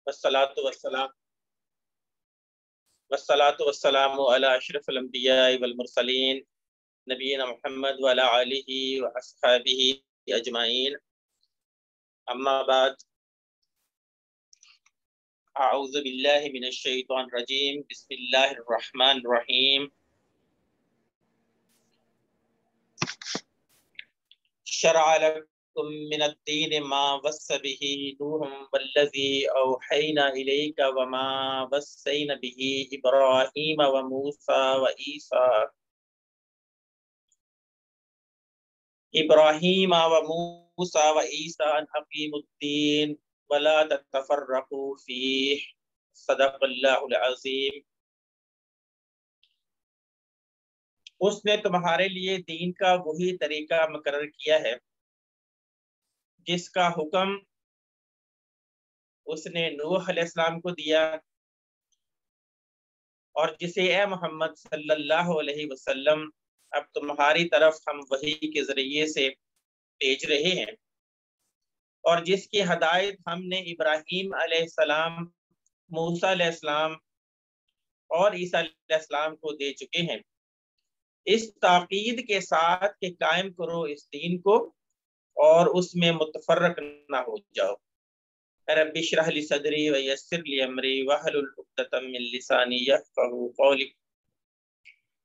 والسلام علی اشرف الانبیاء والمرسلین نبینا محمد وعلی آلہ واصحابہ اجمعین، اما بعد، اعوذ باللہ من الشیطان الرجیم، بسم اللہ الرحمن الرحیم۔ شرع لکم من الدین ما وصى به نوح والذی اوحینا الیک وما وصینا به ابراہیم وموسیٰ وعیسیٰ ان اقیموا الدین ولا تتفرقوا فیہ، صدق اللہ العظیم۔ اس نے تمہارے لیے دین کا وہی طریقہ مقرر کیا ہے جس کا حکم اس نے نوح علیہ السلام کو دیا، اور جسے اے محمد صلی اللہ علیہ وسلم اب تمہاری طرف ہم وحی کے ذریعے سے بھیج رہے ہیں، اور جس کی ہدایت ہم نے ابراہیم علیہ السلام، موسیٰ علیہ السلام اور عیسیٰ علیہ السلام کو دے چکے ہیں، اس تاکید کے ساتھ کہ قائم کرو اس دین کو اور اس میں متفرق نہ ہو جاؤ۔ رب اشرح لی صدری ویسر لی امری واحلل عقدۃ من لسانی یفقہوا قولی۔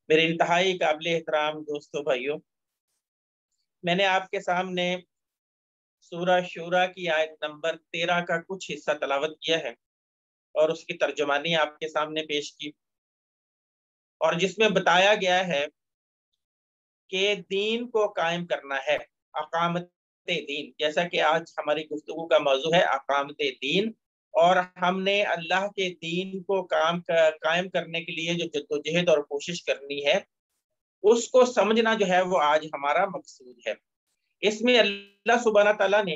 میرے انتہائی قابل احترام دوستو بھائیوں، میں نے آپ کے سامنے سورہ شورى کی آیت نمبر 13 کا کچھ حصہ تلاوت کیا ہے اور اس کی ترجمانی آپ کے سامنے پیش کی، اور جس میں بتایا گیا ہے کہ دین کو قائم کرنا ہے، اقامت دین، جیسا کہ آج ہماری گفتگو کا موضوع ہے اقامت دین، اور ہم نے اللہ کے دین کو قائم کرنے کے لیے جو جدوجہد اور کوشش کرنی ہے اس کو سمجھنا جو ہے وہ آج ہمارا مقصود ہے۔ اس میں اللہ سبحانہ تعالیٰ نے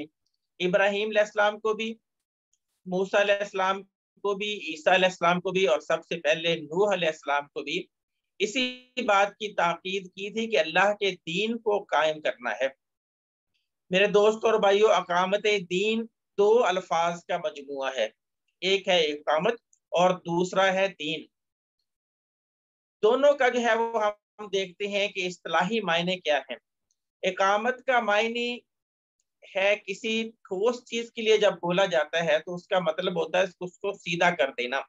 ابراہیم علیہ السلام کو بھی، موسیٰ علیہ السلام کو بھی، عیسیٰ علیہ السلام کو بھی، اور سب سے پہلے نوح علیہ السلام کو بھی اسی بات کی تاکید کی تھی کہ اللہ کے دین کو قائم کرنا ہے۔ میرے دوستوں اور بھائیوں، اقامت دین دو الفاظ کا مجموعہ ہے، ایک ہے اقامت اور دوسرا ہے دین۔ دونوں کا جو ہے وہ ہم دیکھتے ہیں کہ اصطلاحی معنی کیا ہے۔ اقامت کا معنی ہے کسی ٹھوس چیز کے لیے جب بولا جاتا ہے تو اس کا مطلب ہوتا ہے اس کو سیدھا کر دینا،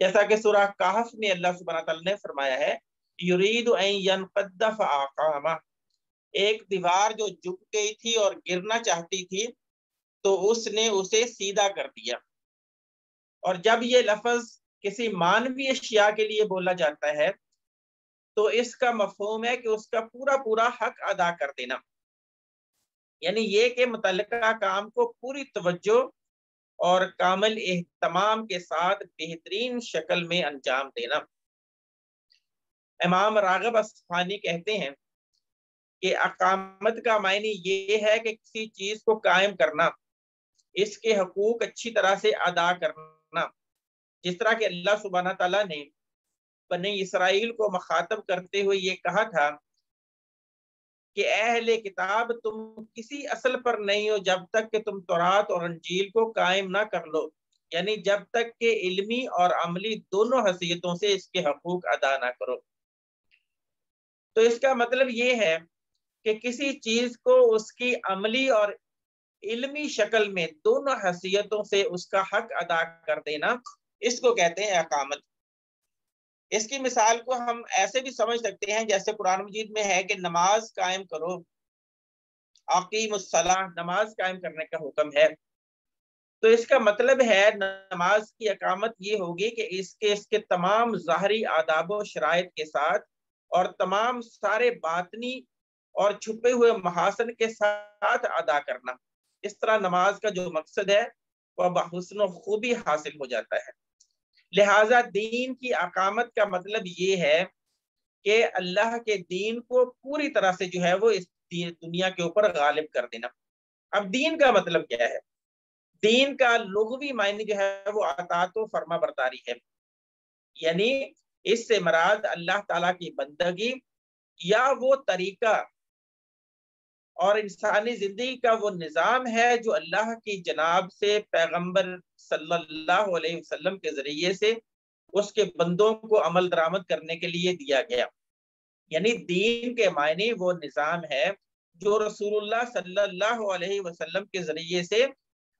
جیسا کہ سورہ کہف میں اللہ سبحانہ تعالیٰ نے فرمایا ہے یرید ان ینقض فاقامہ، ایک دیوار جو جھک گئی تھی اور گرنا چاہتی تھی تو اس نے اسے سیدھا کر دیا۔ اور جب یہ لفظ کسی مانوی اشیاء کے لیے بولا جاتا ہے تو اس کا مفہوم ہے کہ اس کا پورا پورا حق ادا کر دینا، یعنی یہ کہ متعلقہ کام کو پوری توجہ اور کامل اہتمام کے ساتھ بہترین شکل میں انجام دینا۔ امام راغب اصفہانی کہتے ہیں کہ اقامت کا معنی یہ ہے کہ کسی چیز کو قائم کرنا، اس کے حقوق اچھی طرح سے ادا کرنا، جس طرح کہ اللہ سبحانہ تعالیٰ نے بنی اسرائیل کو مخاطب کرتے ہوئے یہ کہا تھا کہ اے اہل کتاب، تم کسی اصل پر نہیں ہو جب تک کہ تم تورات اور انجیل کو قائم نہ کر لو، یعنی جب تک کہ علمی اور عملی دونوں حیثیتوں سے اس کے حقوق ادا نہ کرو۔ تو اس کا مطلب یہ ہے کہ کسی چیز کو اس کی عملی اور علمی شکل میں دونوں حیثیتوں سے اس کا حق ادا کر دینا، اس کو کہتے ہیں اقامت۔ اس کی مثال کو ہم ایسے بھی سمجھ سکتے ہیں جیسے قرآن مجید میں ہے کہ نماز قائم کرو، اقیم الصلاۃ، نماز قائم کرنے کا حکم ہے۔ تو اس کا مطلب ہے نماز کی اقامت یہ ہوگی کہ اس کے تمام ظاہری آداب و شرائط کے ساتھ اور تمام سارے باطنی اور چھپے ہوئے محاسن کے ساتھ ادا کرنا۔ اس طرح نماز کا جو مقصد ہے وہ بحسن و خوبی حاصل ہو جاتا ہے۔ لہٰذا دین کی اقامت کا مطلب یہ ہے کہ اللہ کے دین کو پوری طرح سے جو ہے وہ اس دنیا کے اوپر غالب کر دینا۔ اب دین کا مطلب کیا ہے؟ دین کا لغوی معنی جو ہے وہ اطاعت و فرما برداری ہے، یعنی اس سے مراد اللہ تعالیٰ کی بندگی یا وہ طریقہ اور انسانی زندگی کا وہ نظام ہے جو اللہ کی جناب سے پیغمبر صلی اللہ علیہ وسلم کے ذریعے سے اس کے بندوں کو عمل درآمد کرنے کے لیے دیا گیا. یعنی دین کے معنی وہ نظام ہے جو رسول اللہ صلی اللہ علیہ وسلم کے ذریعے سے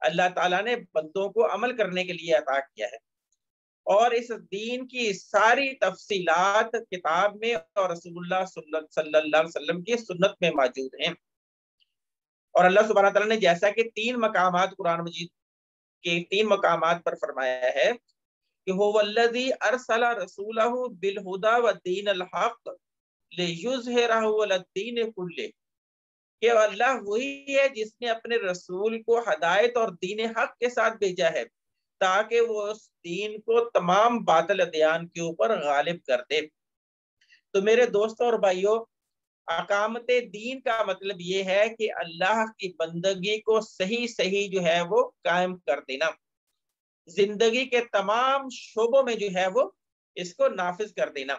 اللہ تعالیٰ نے بندوں کو عمل کرنے کے لیے عطا کیا ہے. اور اس دین کی ساری تفصیلات کتاب میں اور رسول اللہ صلی اللہ علیہ وسلم کی سنت میں موجود ہیں. اور اللہ سبحانہ تعالیٰ نے جیسا کہ 3 مقامات قرآن مجید کے 3 مقامات پر فرمایا ہے کہ هو الذی ارسل رسولہ بالہدی ودین الحق لیظہرہ علی الدین کلہ، کہ اللہ وہی ہے جس نے اپنے رسول کو ہدایت اور دین حق کے ساتھ بھیجا ہے تاکہ وہ اس دین کو تمام باطل ادیان کے اوپر غالب کر دے. تو میرے دوستوں اور بھائیوں، اقامت دین کا مطلب یہ ہے کہ اللہ کی بندگی کو صحیح جو ہے وہ قائم کر دینا، زندگی کے تمام شعبوں میں جو ہے وہ اس کو نافذ کر دینا.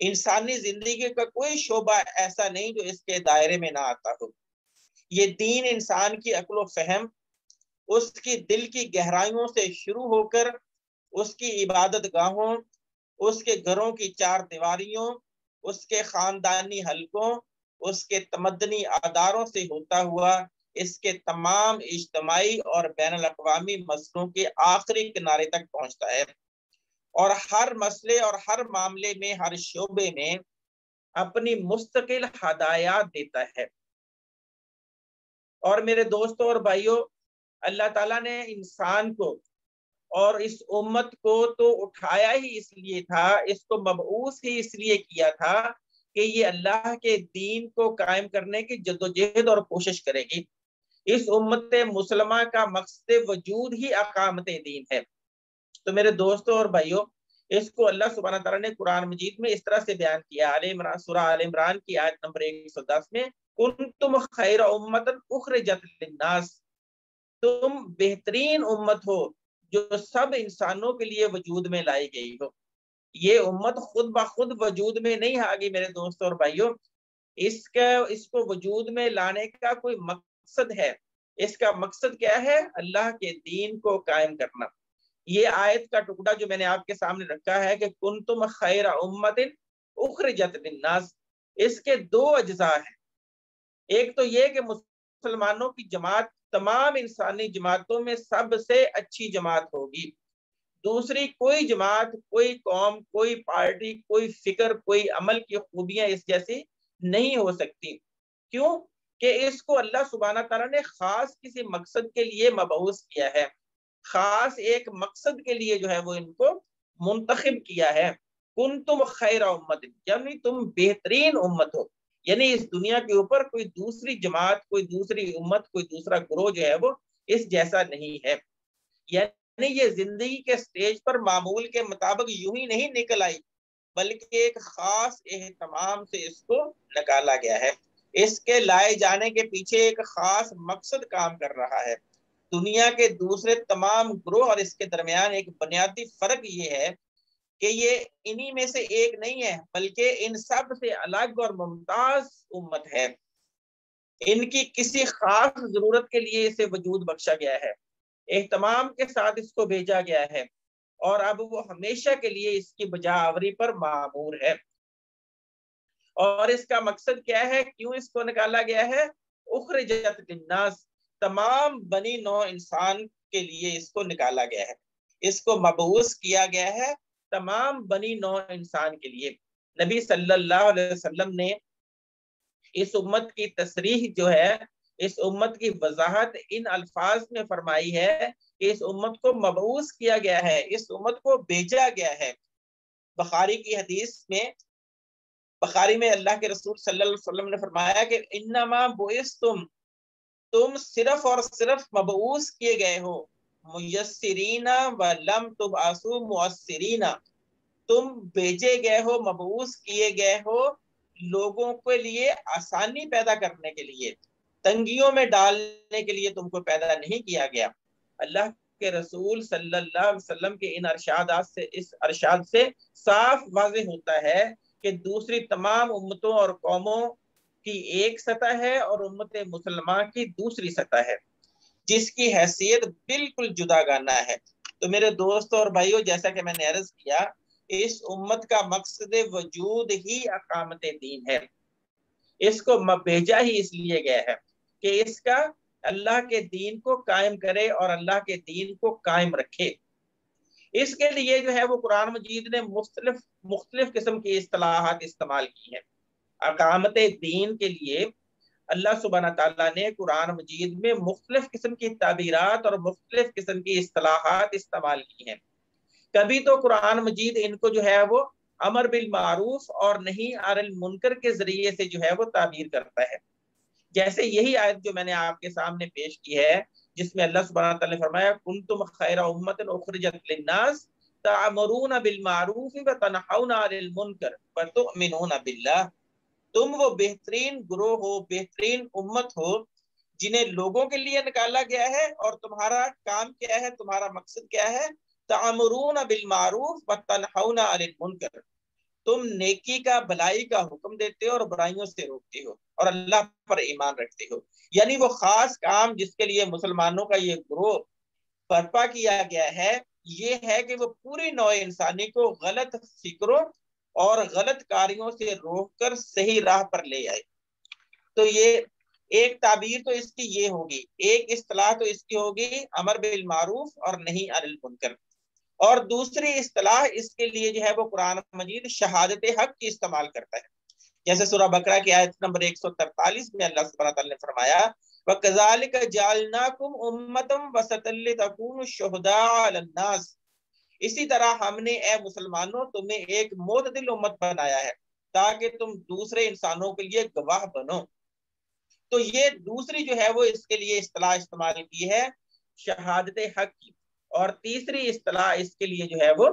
انسانی زندگی کا کوئی شعبہ ایسا نہیں جو اس کے دائرے میں نہ آتا ہو. یہ دین انسان کی عقل و فہم، اس کی دل کی گہرائیوں سے شروع ہو کر اس کی عبادت گاہوں، اس کے گھروں کی 4 دیواریوں، اس کے خاندانی حلقوں، اس کے تمدنی اداروں سے ہوتا ہوا اس کے تمام اجتماعی اور بین الاقوامی مسئلوں کے آخری کنارے تک پہنچتا ہے، اور ہر مسئلے اور ہر معاملے میں، ہر شعبے میں اپنی مستقل ہدایات دیتا ہے. اور میرے دوستوں اور بھائیوں، اللہ تعالیٰ نے انسان کو اور اس امت کو تو اٹھایا ہی اس لیے تھا، اس کو مبعوث ہی اس لیے کیا تھا کہ یہ اللہ کے دین کو قائم کرنے کی جدوجہد اور کوشش کرے گی. اس امت مسلمہ کا مقصد وجود ہی اقامت دین ہے. تو میرے دوستوں اور بھائیوں، اس کو اللہ سبحانہ تعالیٰ نے قرآن مجید میں اس طرح سے بیان کیا. سورہ آل عمران کی آیت نمبر 110 میں، کنتم خیر امت اخرجت للناس، تم بہترین امت ہو جو سب انسانوں کے لیے وجود میں لائی گئی ہو. یہ امت خود بخود وجود میں نہیں آ گئی میرے دوستوں اور بھائیوں، اس کو وجود میں لانے کا کوئی مقصد ہے. اس کا مقصد کیا ہے؟ اللہ کے دین کو قائم کرنا. یہ آیت کا ٹکڑا جو میں نے آپ کے سامنے رکھا ہے کہ کنتم خیر امت اخرجت للناس، اس کے 2 اجزاء ہیں. ایک تو یہ کہ مسلمانوں کی جماعت تمام انسانی جماعتوں میں سب سے اچھی جماعت ہوگی. دوسری کوئی جماعت، کوئی قوم، کوئی پارٹی، کوئی فکر، کوئی عمل کی خوبیاں اس جیسی نہیں ہو سکتی. کیوں؟ کہ اس کو اللہ سبحانہ تعالیٰ نے خاص کسی مقصد کے لیے مبعوث کیا ہے، خاص ایک مقصد کے لیے جو ہے وہ ان کو منتخب کیا ہے. کنتم خیر امت، یعنی تم بہترین امت ہو. یعنی اس دنیا کے اوپر کوئی دوسری جماعت، کوئی دوسری امت، کوئی دوسرا گروہ جو ہے وہ اس جیسا نہیں ہے. یعنی یہ زندگی کے سٹیج پر معمول کے مطابق یوں ہی نہیں نکل آئی، بلکہ ایک خاص اہتمام سے اس کو نکالا گیا ہے. اس کے لائے جانے کے پیچھے ایک خاص مقصد کام کر رہا ہے. دنیا کے دوسرے تمام گروہ اور اس کے درمیان ایک بنیادی فرق یہ ہے کہ یہ انہی میں سے ایک نہیں ہے، بلکہ ان سب سے الگ اور ممتاز امت ہے. ان کی کسی خاص ضرورت کے لیے اسے وجود بخشا گیا ہے، اہتمام کے ساتھ اس کو بھیجا گیا ہے، اور اب وہ ہمیشہ کے لیے اس کی بجا آوری پر مامور ہے. اور اس کا مقصد کیا ہے؟ کیوں اس کو نکالا گیا ہے؟ اخرجت للناس، تمام بنی نوع انسان کے لیے اس کو نکالا گیا ہے، اس کو مبعوث کیا گیا ہے تمام بنی نوع انسان کے لیے. نبی صلی اللہ علیہ وسلم نے اس امت کی تصریح جو ہے، اس امت کی وضاحت ان الفاظ میں فرمائی ہے کہ اس امت کو مبعوث کیا گیا ہے، اس امت کو بھیجا گیا ہے. بخاری کی حدیث میں، بخاری میں اللہ کے رسول صلی اللہ علیہ وسلم نے فرمایا کہ انما بعثتم، تم صرف اور صرف مبعوث کیے گئے ہو، میسرین ولم تبعثوا معسرین، تم بھیجے گئے ہو، مبعوث کیے گئے ہو لوگوں کے لیے آسانی پیدا کرنے کے لیے، تنگیوں میں ڈالنے کے لیے تم کو پیدا نہیں کیا گیا. اللہ کے رسول صلی اللہ علیہ وسلم کے ان ارشادات سے، اس ارشاد سے صاف واضح ہوتا ہے کہ دوسری تمام امتوں اور قوموں کی ایک سطح ہے اور امت مسلمہ کی دوسری سطح ہے، جس کی حیثیت بالکل جداگانہ ہے۔ تو میرے دوستوں اور بھائیوں، جیسا کہ میں نے عرض کیا، اس امت کا مقصد وجود ہی اقامت دین ہے۔ اس کو بھیجا ہی اس لیے گیا ہے کہ اس کا اللہ کے دین کو قائم کرے اور اللہ کے دین کو قائم رکھے۔ اس کے لیے جو ہے وہ قرآن مجید نے مختلف قسم کی اصطلاحات استعمال کی ہیں۔ اقامت دین کے لیے اللہ سبحانہ تعالیٰ نے قرآن مجید میں مختلف قسم کی تعبیرات اور مختلف قسم کی اصطلاحات استعمال کی ہیں۔ کبھی تو قرآن مجید ان کو جو ہے وہ امر بالمعروف اور نہی عن المنکر کے ذریعے سے جو ہے وہ تعبیر کرتا ہے، جیسے یہی آیت جو میں نے آپ کے سامنے پیش کی ہے، جس میں اللہ سبحانہ تعالیٰ نے فرمایا کنتم خیر امت اخرجت للناس تعمرون بالمعروف وتنہون عن المنکر وتؤمنون باللہ۔ تم وہ بہترین گروہ ہو، بہترین امت ہو جنہیں لوگوں کے لیے نکالا گیا ہے، اور تمہارا کام کیا ہے، تمہارا مقصد کیا ہے؟ تعمرون بالمعروف وتنہون عن المنکر، تم نیکی کا، بھلائی کا حکم دیتے ہو اور برائیوں سے روکتے ہو اور اللہ پر ایمان رکھتے ہو۔ یعنی وہ خاص کام جس کے لیے مسلمانوں کا یہ گروہ برپا کیا گیا ہے، یہ ہے کہ وہ پوری نوع انسانی کو غلط فکروں اور غلط کاریوں سے روک کر صحیح راہ پر لے آئے۔ تو یہ ایک تعبیر تو اس کی یہ ہوگی، ایک اصطلاح تو اس کی ہوگی امر بالمعروف اور نہی عن المنکر، اور دوسری اصطلاح اس کے لیے جو ہے وہ قرآن مجید شہادت حق کی استعمال کرتا ہے، جیسے سورہ بقرہ کی آیت نمبر 143 میں اللہ سبحانہ تعالیٰ نے فرمایا وَكَذَلِكَ جَعَلْنَاكُمْ أُمَّةً وَسَطًا لِتَكُونُوا شُهَدَاءَ عَلَى النَّاسِ، اسی طرح ہم نے اے مسلمانوں تمہیں ایک معتدل امت بنایا ہے تاکہ تم دوسرے انسانوں کے لیے گواہ بنو۔ تو یہ دوسری جو ہے وہ اس کے لیے اصطلاح استعمال کی ہے شہادت حق کی، اور تیسری اصطلاح اس کے لیے جو ہے وہ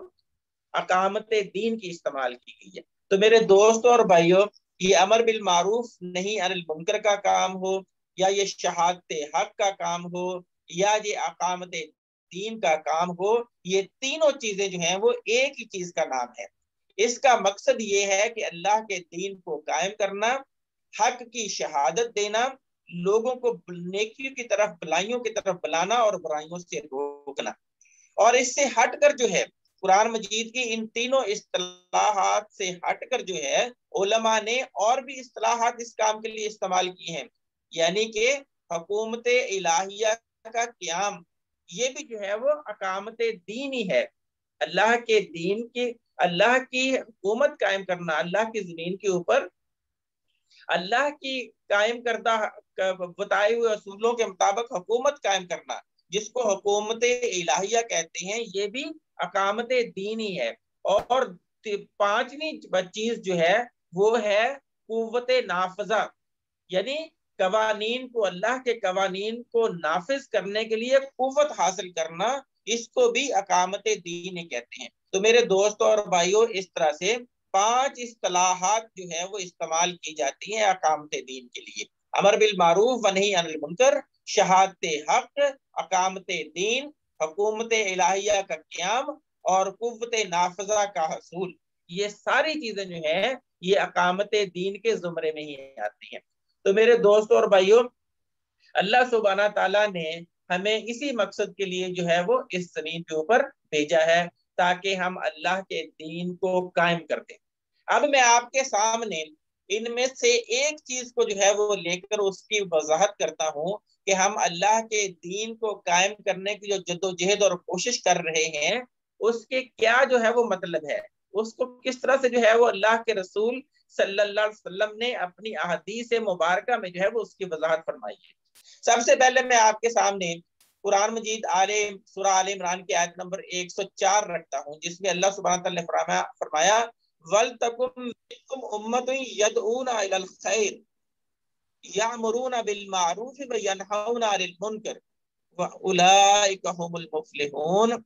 اقامت دین کی استعمال کی گئی ہے۔ تو میرے دوستوں اور بھائیوں، یہ امر بالمعروف نہیں عن المنکر کا کام ہو، یا یہ شہادت حق کا کام ہو، یا یہ اقامت دین کا کام ہو، یہ تینوں چیزیں جو ہیں وہ ایک ہی چیز کا نام ہے۔ اس کا مقصد یہ ہے کہ اللہ کے دین کو قائم کرنا، حق کی شہادت دینا، لوگوں کو نیکیوں کی طرف، بھلائیوں کی طرف بلانا اور برائیوں سے روکنا۔ اور اس سے ہٹ کر جو ہے قرآن مجید کی ان تینوں اصطلاحات سے ہٹ کر جو ہے علماء نے اور بھی اصطلاحات اس کام کے لیے استعمال کی ہیں، یعنی کہ حکومت الہیہ کا قیام، یہ بھی جو ہے وہ اقامت دین ہی ہے۔ اللہ کے دین کی، اللہ کی حکومت قائم کرنا، اللہ کی زمین کے اوپر اللہ کی قائم کردہ بتائے ہوئے اصولوں کے مطابق حکومت قائم کرنا، جس کو حکومت الہیہ کہتے ہیں، یہ بھی اقامت دین ہی ہے۔ اور پانچویں چیز جو ہے وہ ہے قوت نافذہ، یعنی قوانین کو، اللہ کے قوانین کو نافذ کرنے کے لیے قوت حاصل کرنا، اس کو بھی اقامت دین کہتے ہیں۔ تو میرے دوستوں اور بھائیوں، اس طرح سے 5 اصطلاحات جو ہے وہ استعمال کی جاتی ہیں اقامت دین کے لیے: امر بالمعروف و نہی عن المنکر، شہادت حق، اقامت دین، حکومت الہیہ کا قیام اور قوت نافذہ کا حصول۔ یہ ساری چیزیں جو ہیں یہ اقامت دین کے زمرے میں ہی آتی ہیں۔ تو میرے دوستوں اور بھائیوں، اللہ سبحانہ تعالیٰ نے ہمیں اسی مقصد کے لیے جو ہے وہ اس زمین کے اوپر بھیجا ہے، تاکہ ہم اللہ کے دین کو قائم کر دیں۔ اب میں آپ کے سامنے ان میں سے ایک چیز کو جو ہے وہ لے کر اس کی وضاحت کرتا ہوں کہ ہم اللہ کے دین کو قائم کرنے کی جو جدوجہد اور کوشش کر رہے ہیں، اس کے کیا جو ہے وہ مطلب ہے، اس کو کس طرح سے جو ہے وہ اللہ کے رسول صلی اللہ علیہ وسلم نے اپنی احادیث مبارکہ میں جو ہے وہ اس کی وضاحت فرمائی ہے۔ سب سے پہلے میں آپ کے سامنے قرآن مجید سورہ آل عمران کی آیت نمبر 104 رکھتا ہوں، جس میں اللہ سبحانہ تعالیٰ نے فرمایا وَلْتَكُن مِّنكُمْ أُمَّةٌ يَدْعُونَ إِلَى الْخَيْرِ يَأْمُرُونَ بِالْمَعْرُوفِ وَيَنْهَوْنَ عَنِ الْمُنكَرِ وَأُولَٰئِكَ هُمُ الْمُفْلِحُونَ۔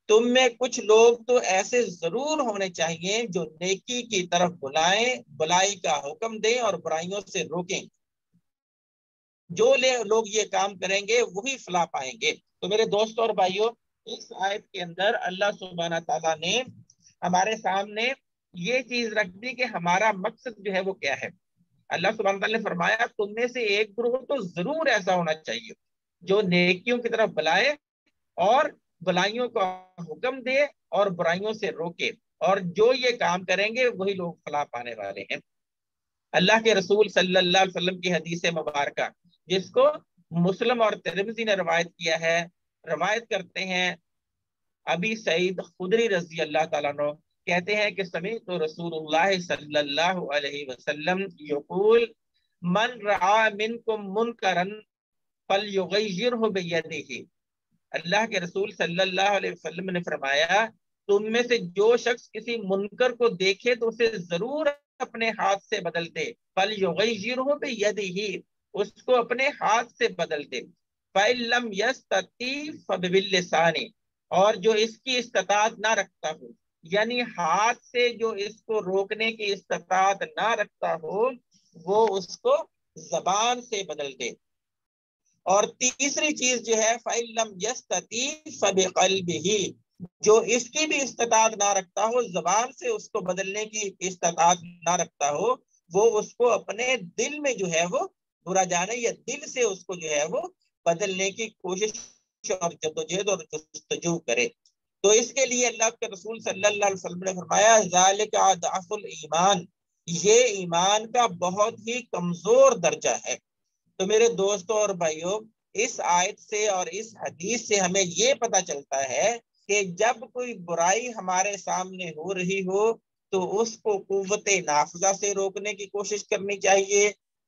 تم میں کچھ لوگ تو ایسے ضرور ہونے چاہیے جو نیکی کی طرف بلائیں، بلائی کا حکم دیں اور برائیوں سے روکیں۔ جو لوگ یہ کام کریں گے وہی فلاح پائیں گے۔ تو میرے دوستوں اور بھائیوں، اس آیت کے اندر اللہ سبحانہ تعالیٰ نے ہمارے سامنے یہ چیز رکھ دی کہ ہمارا مقصد جو ہے وہ کیا ہے۔ اللہ سبحانہ تعالیٰ نے فرمایا تم میں سے ایک گروہ تو ضرور ایسا ہونا چاہیے جو نیکیوں کی طرف بلائے اور بلائیوں کا حکم دے اور برائیوں سے روکے، اور جو یہ کام کریں گے وہی لوگ فلاح پانے والے ہیں۔ اللہ کے رسول صلی اللہ علیہ وسلم کی حدیث مبارکہ جس کو مسلم اور ترمذی نے روایت کیا ہے، روایت کرتے ہیں ابی سعید خدری رضی اللہ تعالیٰ عنہ کہتے ہیں کہ سمعت رسول اللہ صلی اللہ علیہ وسلم یقول من رعا منکم منکرا فلیغیرہ بیدہ، اللہ کے رسول صلی اللہ علیہ وسلم نے فرمایا تم میں سے جو شخص کسی منکر کو دیکھے تو اسے ضرور اپنے ہاتھ سے بدل دے، فلیغیرہ بیدہ، اس کو اپنے ہاتھ سے بدل دے، فإن لم یستطع فباللسان، اور جو اس کی استطاعت نہ رکھتا ہو، یعنی ہاتھ سے جو اس کو روکنے کی استطاعت نہ رکھتا ہو وہ اس کو زبان سے بدل دے، اور تیسری چیز جو ہے فإن لم یستطع فبقلبہ، جو اس کی بھی استطاعت نہ رکھتا ہو، زبان سے اس کو بدلنے کی استطاعت نہ رکھتا ہو، وہ اس کو اپنے دل میں جو ہے وہ برا جانے یا دل سے اس کو جو ہے وہ بدلنے کی کوشش اور جدوجہد اور جستجو کرے۔ تو اس کے لیے اللہ کے رسول صلی اللہ علیہ وسلم نے فرمایا ذالک ضعف الایمان، یہ ایمان کا بہت ہی کمزور درجہ ہے۔ تو میرے دوستوں اور بھائیوں، اس آیت سے اور اس حدیث سے ہمیں یہ پتہ چلتا ہے کہ جب کوئی برائی ہمارے سامنے ہو رہی ہو تو اس کو قوت نافذہ سے روکنے کی کوشش کرنی چاہیے،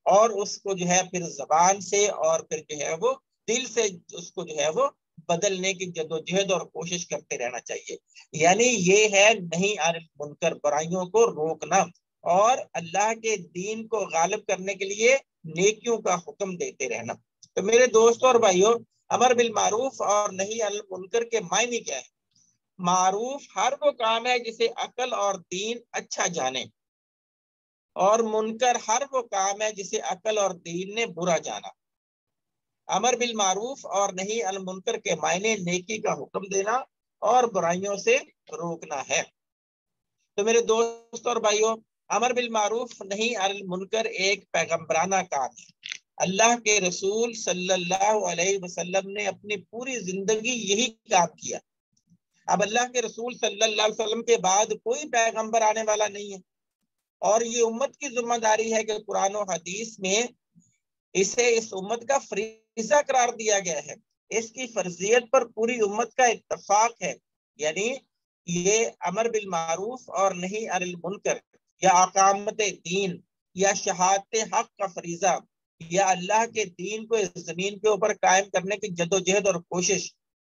اور اس کو جو ہے پھر زبان سے اور پھر جو ہے وہ دل سے اس کو جو ہے وہ بدلنے کی جدوجہد اور کوشش کرتے رہنا چاہیے۔ یعنی یہ ہے نہیں عن المنکر، برائیوں کو روکنا اور اللہ کے دین کو غالب کرنے کے لیے نیکیوں کا حکم دیتے رہنا۔ تو میرے دوستوں اور بھائیوں، امر بالمعروف اور نہی عن المنکر کے معنی کیا ہے؟ معروف ہر وہ کام ہے جسے عقل اور دین اچھا جانے، اور منکر ہر وہ کام ہے جسے عقل اور دین نے برا جانا۔ امر بالمعروف اور نہی عن المنکر کے معنی نیکی کا حکم دینا اور برائیوں سے روکنا ہے۔ تو میرے دوست اور بھائیوں، امر بالمعروف نہی عن المنکر ایک پیغمبرانہ کام ہے۔ اللہ کے رسول صلی اللہ علیہ وسلم نے اپنی پوری زندگی یہی کام کیا۔ اب اللہ کے رسول صلی اللہ علیہ وسلم کے بعد کوئی پیغمبر آنے والا نہیں ہے، اور یہ امت کی ذمہ داری ہے کہ قرآن و حدیث میں اسے اس امت کا فریضہ قرار دیا گیا ہے، اس کی فرضیت پر پوری امت کا اتفاق ہے۔ یعنی یہ امر بالمعروف اور نہی عن المنکر یا اقامت دین یا شہادت حق کا فریضہ یا اللہ کے دین کو اس زمین کے اوپر قائم کرنے کی جدوجہد اور کوشش،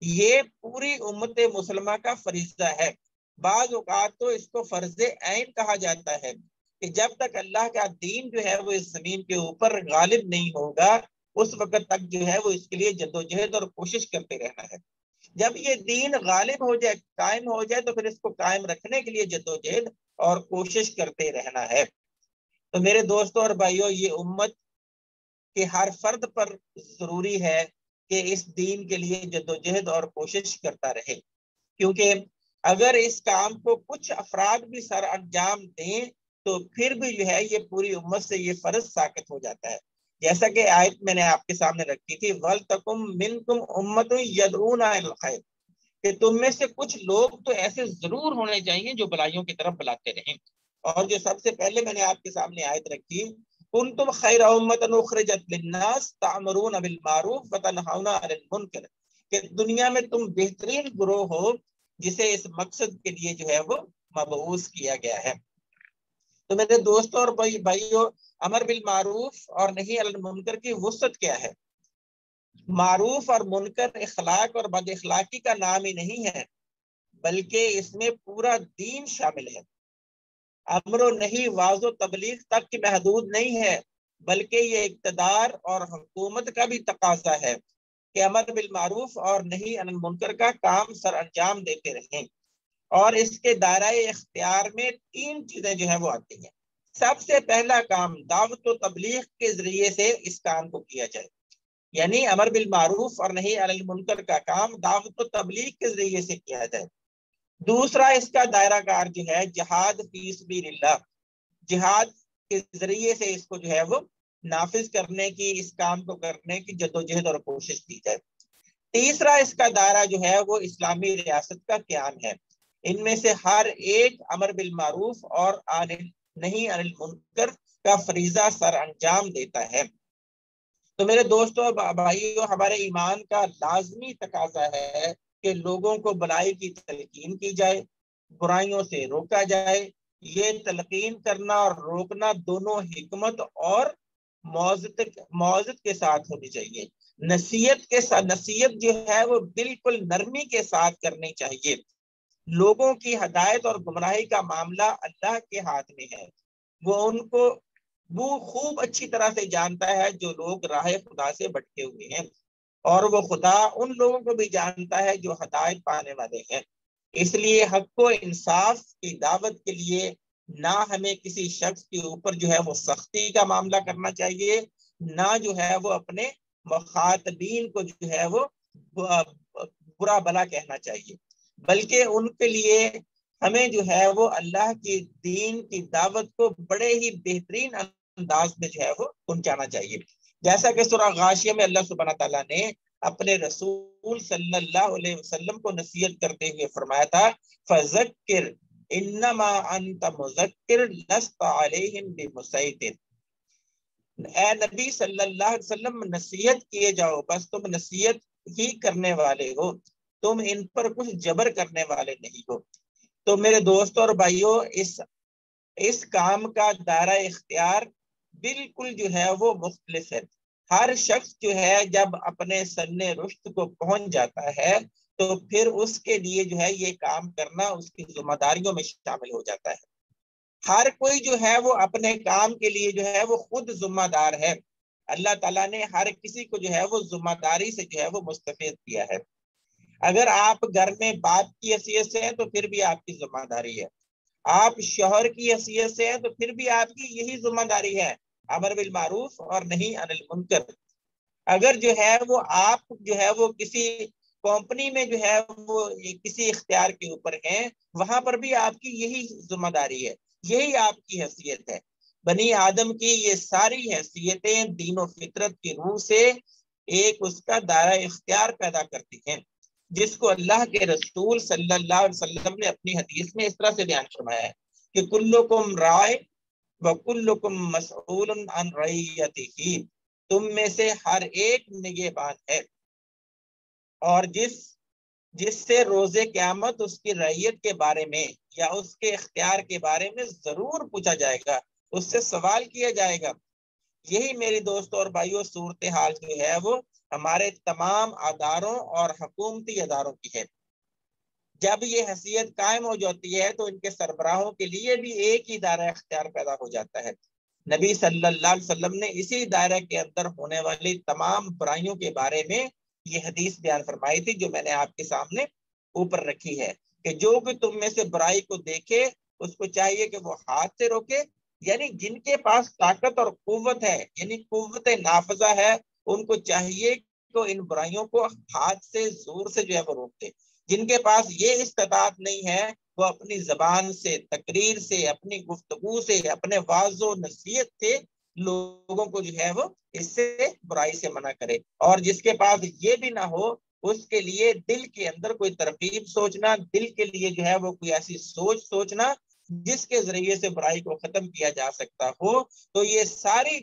یہ پوری امت مسلمہ کا فریضہ ہے۔ بعض اوقات تو اس کو فرض عین کہا جاتا ہے کہ جب تک اللہ کا دین جو ہے وہ اس زمین کے اوپر غالب نہیں ہوگا اس وقت تک جو ہے وہ اس کے لیے جدوجہد اور کوشش کرتے رہنا ہے۔ جب یہ دین غالب ہو جائے، قائم ہو جائے، تو پھر اس کو قائم رکھنے کے لیے جدوجہد اور کوشش کرتے رہنا ہے۔ تو میرے دوستوں اور بھائیوں، یہ امت کے ہر فرد پر ضروری ہے کہ اس دین کے لیے جدوجہد اور کوشش کرتا رہے، کیونکہ اگر اس کام کو کچھ افراد بھی سر انجام دیں تو پھر بھی جو ہے یہ پوری امت سے یہ فرض ساقط ہو جاتا ہے۔ جیسا کہ آیت میں نے آپ کے سامنے رکھی تھی، وَلْتَكُمْ مِنْكُمْ أُمَّةٌ يَدْعُونَ إِلَى الْخَيْرِ، کہ تم میں سے کچھ لوگ تو ایسے ضرور ہونے چاہیے جو بلائیوں کی طرف بلاتے رہیں۔ اور جو سب سے پہلے میں نے آپ کے سامنے آیت رکھی، كُنْتُمْ خَيْرَ أُمَّةٍ أُخْرِجَتْ لِلنَّاسِ تَأْمُرُونَ بِالْمَعْرُوفِ وَتَنْهَوْنَ عَنِ الْمُنكَرِ، کہ دنیا میں تم بہترین گروہ ہو جسے اس مقصد کے لیے جو ہے وہ مبعوث کیا گیا ہے۔ تو میرے دوستوں اور بھائیوں، امر بالمعروف اور نہی عن المنکر کی وسعت کیا ہے؟ معروف اور منکر اخلاق اور بد اخلاقی کا نام ہی نہیں ہے، بلکہ اس میں پورا دین شامل ہے۔ امر و نہی واضح و تبلیغ تک کی محدود نہیں ہے، بلکہ یہ اقتدار اور حکومت کا بھی تقاضا ہے کہ امر بالمعروف اور نہی عن المنکر کا کام سر انجام دیتے رہیں۔ اور اس کے دائرہ اختیار میں تین چیزیں جو ہیں وہ آتی ہیں۔ سب سے پہلا کام دعوت و تبلیغ کے ذریعے سے اس کام کو کیا جائے، یعنی امر بالمعروف اور نہی عن المنکر کا کام دعوت و تبلیغ کے ذریعے سے کیا جائے۔ دوسرا اس کا دائرہ کار جو ہے جہاد فی سبیل اللہ، جہاد کے ذریعے سے اس کو جو ہے وہ نافذ کرنے کی، اس کام کو کرنے کی جدوجہد اور کوشش کی جائے۔ تیسرا اس کا دائرہ جو ہے وہ اسلامی ریاست کا قیام ہے۔ ان میں سے ہر ایک امر بالمعروف اور نہیں عن المنکر کا فریضہ سر انجام دیتا ہے۔ تو میرے دوستوں بھائیوں، ہمارے ایمان کا لازمی تقاضا ہے کہ لوگوں کو بھلائی کی تلقین کی جائے، برائیوں سے روکا جائے۔ یہ تلقین کرنا اور روکنا دونوں حکمت اور موعظت کے ساتھ ہونی چاہیے۔ نصیحت جو ہے وہ بالکل نرمی کے ساتھ کرنی چاہیے۔ لوگوں کی ہدایت اور گمراہی کا معاملہ اللہ کے ہاتھ میں ہے۔ وہ خوب اچھی طرح سے جانتا ہے جو لوگ راہ خدا سے بھٹکے ہوئے ہیں، اور وہ خدا ان لوگوں کو بھی جانتا ہے جو ہدایت پانے والے ہیں۔ اس لیے حق و انصاف کی دعوت کے لیے نہ ہمیں کسی شخص کے اوپر جو ہے وہ سختی کا معاملہ کرنا چاہیے، نہ جو ہے وہ اپنے مخاطبین کو جو ہے وہ برا بلا کہنا چاہیے، بلکہ ان کے لیے ہمیں جو ہے وہ اللہ کی دین کی دعوت کو بڑے ہی بہترین انداز میں جو ہے وہ پہنچانا چاہیے۔ جیسا کہ سورہ غاشیہ میں اللہ سبحانہ تعالیٰ نے اپنے رسول صلی اللہ علیہ وسلم کو نصیحت کرتے ہوئے فرمایا تھا، فَذَكِّرْ انما انت مذکر لست علیہم بمسیطر۔ اے نبی صلی اللہ علیہ وسلم نصیحت کیے جاؤ، بس تم نصیحت ہی کرنے والے ہو، تم ان پر کچھ جبر کرنے والے نہیں ہو۔ تو میرے دوستوں اور بھائیوں، اس کام کا دائرہ اختیار بالکل جو ہے وہ مختلف ہے۔ ہر شخص جو ہے جب اپنے سن رشد کو پہنچ جاتا ہے تو پھر اس کے لیے جو ہے یہ کام کرنا اس کی ذمہ داریوں میں شامل ہو جاتا ہے۔ ہر کوئی جو ہے وہ اپنے کام کے لیے جو ہے وہ خود ذمہ دار ہے۔ اللہ تعالیٰ نے ہر کسی کو جو ہے وہ ذمہ داری سے جو ہے وہ مستفید کیا ہے۔ اگر آپ گھر میں باپ کی حیثیت سے ہیں تو پھر بھی آپ کی ذمہ داری ہے، آپ شوہر کی حیثیت سے ہیں تو پھر بھی آپ کی یہی ذمہ داری ہے، امر بالمعروف اور نہیں عن المنکر۔ اگر جو ہے وہ آپ جو ہے وہ کسی کمپنی میں جو ہے وہ کسی اختیار کے اوپر ہیں، وہاں پر بھی آپ کی یہی ذمہ داری ہے، یہی آپ کی حیثیت ہے۔ بنی آدم کی یہ ساری حیثیتیں دین و فطرت کی روح سے ایک اس کا دائرہ اختیار پیدا کرتی ہیں، جس کو اللہ کے رسول صلی اللہ علیہ وسلم نے اپنی حدیث میں اس طرح سے بیان فرمایا ہے کہ کلکم راع وکلکم مسئول عن رعیتہ، تم میں سے ہر ایک نگہبان ہے، اور جس سے روز قیامت اس کی رعیت کے بارے میں یا اس کے اختیار کے بارے میں ضرور پوچھا جائے گا، اس سے سوال کیا جائے گا۔ یہی میری دوستوں اور بھائیوں صورتحال جو ہے وہ ہمارے تمام اداروں اور حکومتی اداروں کی ہے۔ جب یہ حیثیت قائم ہو جاتی ہے تو ان کے سربراہوں کے لیے بھی ایک ہی دائرہ اختیار پیدا ہو جاتا ہے۔ نبی صلی اللہ علیہ وسلم نے اسی دائرہ کے اندر ہونے والی تمام برائیوں کے بارے میں یہ حدیث بیان فرمائی تھی جو میں نے آپ کے سامنے اوپر رکھی ہے، کہ جو کہ تم میں سے برائی کو دیکھے اس کو چاہیے کہ وہ ہاتھ سے روکے، یعنی جن کے پاس طاقت اور قوت ہے، یعنی قوت نافذہ ہے، ان کو چاہیے کہ ان برائیوں کو ہاتھ سے زور سے جو ہے وہ روک دے۔ جن کے پاس یہ استطاعت نہیں ہے وہ اپنی زبان سے، تقریر سے، اپنی گفتگو سے، اپنے واعظ و نصیحت سے لوگوں کو جو ہے وہ اس سے برائی سے منع کرے۔ اور جس کے پاس یہ بھی نہ ہو اس کے لیے دل کے اندر کوئی ترغیب سوچنا، دل کے لیے جو ہے وہ کوئی ایسی سوچ سوچنا جس کے ذریعے سے برائی کو ختم کیا جا سکتا ہو، تو یہ ساری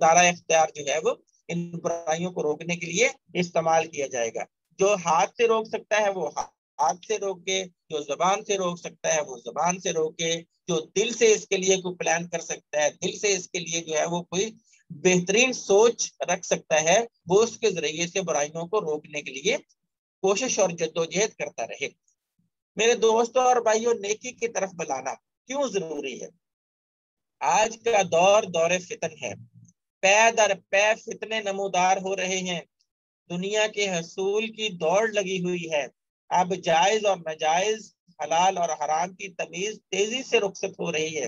دائرہ اختیار جو ہے وہ ان برائیوں کو روکنے کے لیے استعمال کیا جائے گا۔ جو ہاتھ سے روک سکتا ہے وہ ہاتھ سے روکے، جو زبان سے روک سکتا ہے وہ زبان سے روکے، جو دل سے اس کے لیے کوئی پلان کر سکتا ہے، دل سے اس کے لیے جو ہے وہ کوئی بہترین سوچ رکھ سکتا ہے، وہ اس کے ذریعے سے برائیوں کو روکنے کے لیے کوشش اور جدوجہد کرتا رہے۔ میرے دوستوں اور بھائیوں، نیکی کی طرف بلانا کیوں ضروری ہے؟ آج کا دور فتن ہے، پے در پے فتنے نمودار ہو رہے ہیں، دنیا کے حصول کی دوڑ لگی ہوئی ہے، اب جائز اور ناجائز، حلال اور حرام کی تمیز تیزی سے رخصت ہو رہی ہے،